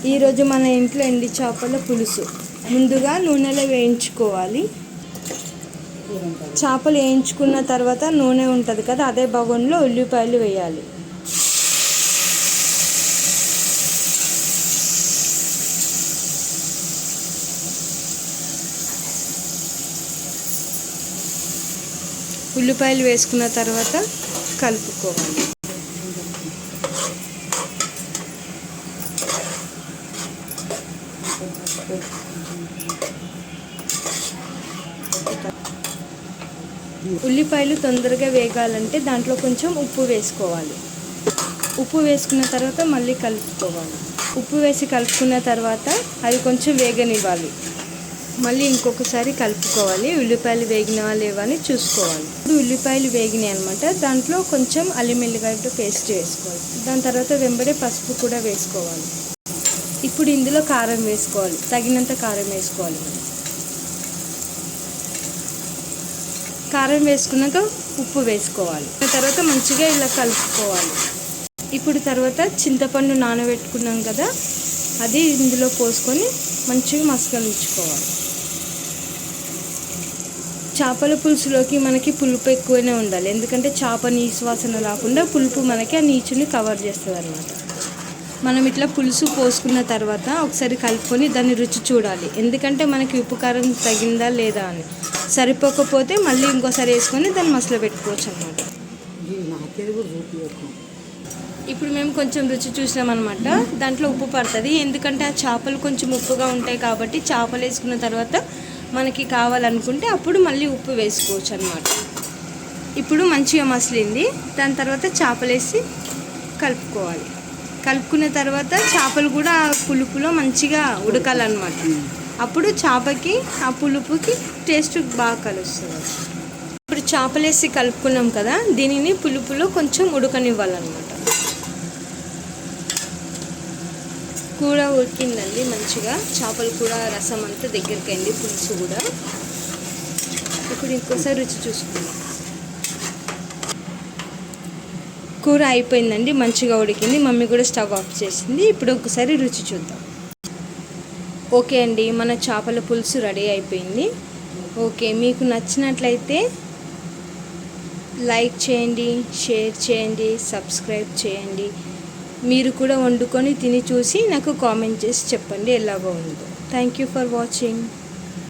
ఈరోజు మన ఇంట్లో ఎండి చేపల పులుసు. ముందుగా నూనెలో వేయించుకోవాలి. చేపలు వేయించుకున్న తర్వాత నూనె ఉంటుంది కదా, అదే బగోన్లో ఉల్లిపాయలు వేయాలి. ఉల్లిపాయలు వేసుకున్న తర్వాత కలుపుకోవాలి. ఉల్లిపాయలు తొందరగా వేగాలంటే దాంట్లో కొంచెం ఉప్పు వేసుకోవాలి. ఉప్పు వేసుకున్న తర్వాత మళ్ళీ కలుపుకోవాలి. ఉప్పు వేసి కలుపుకున్న తర్వాత అది కొంచెం వేగనివ్వాలి. మళ్ళీ ఇంకొకసారి కలుపుకోవాలి. ఉల్లిపాయలు వేగినవా లేవా అని చూసుకోవాలి. ఇప్పుడు ఉల్లిపాయలు వేగినాయి అనమాట. దాంట్లో కొంచెం అల్లం ఎల్లిగడ్డ పేస్ట్ వేసుకోవాలి. దాని తర్వాత వెంబడే పసుపు కూడా వేసుకోవాలి. ఇప్పుడు ఇందులో కారం వేసుకోవాలి. తగినంత కారం వేసుకోవాలి. కారం వేసుకున్నాక ఉప్పు వేసుకోవాలి. తర్వాత మంచిగా ఇలా కలుపుకోవాలి. ఇప్పుడు తర్వాత చింతపండు నానబెట్టుకున్నాం కదా, అది ఇందులో పోసుకొని మంచిగా మసకనించుకోవాలి. చేపల పులుసులోకి మనకి పులుపు ఎక్కువనే ఉండాలి. ఎందుకంటే చేప నీసు వాసన రాకుండా పులుపు మనకి ఆ నీచుని కవర్ చేస్తుంది అన్నమాట. మనం ఇట్లా పులుసు పోసుకున్న తర్వాత ఒకసారి కలుపుకొని దాన్ని రుచి చూడాలి. ఎందుకంటే మనకి ఉప్పు కారం తగిందా లేదా అని. సరిపోకపోతే మళ్ళీ ఇంకోసారి వేసుకొని దాన్ని మసలు పెట్టుకోవచ్చు అన్నమాట. ఇప్పుడు మేము కొంచెం రుచి చూసినామన్నమాట. దాంట్లో ఉప్పు పడుతుంది. ఎందుకంటే ఆ చేపలు కొంచెం ఉప్పుగా ఉంటాయి కాబట్టి చేపలు వేసుకున్న తర్వాత మనకి కావాలనుకుంటే అప్పుడు మళ్ళీ ఉప్పు వేసుకోవచ్చు అన్నమాట. ఇప్పుడు మంచిగా మసిలింది. దాని తర్వాత చేపలు వేసి కలుపుకోవాలి. కలుపుకున్న తర్వాత చేపలు కూడా పులుపులో మంచిగా ఉడకాలన్నమాట. అప్పుడు చేపకి ఆ పులుపుకి టేస్ట్ బాగా కలుస్తుంది. ఇప్పుడు చేపలు వేసి కలుపుకున్నాం కదా, దీనిని పులుపులో కొంచెం ఉడకనివ్వాలన్నమాట. కూర ఉడికిందండి మంచిగా. చేపలు కూడా రసం అంతా దగ్గరికి అయింది, పులుసు కూడా. ఇప్పుడు ఇంకోసారి రుచి చూసుకుందాం. కూర అయిపోయిందండి, మంచిగా ఉడికింది. మమ్మీ కూడా స్టవ్ ఆఫ్ చేసింది. ఇప్పుడు ఒకసారి రుచి చూద్దాం. ఓకే అండి, మన చేపల పులుసు రెడీ అయిపోయింది. ఓకే, మీకు నచ్చినట్లయితే లైక్ చేయండి, షేర్ చేయండి, సబ్స్క్రైబ్ చేయండి. మీరు కూడా వండుకొని తిని చూసి నాకు కామెంట్ చేసి చెప్పండి ఎలాగో ఉందో. Thank you for watching.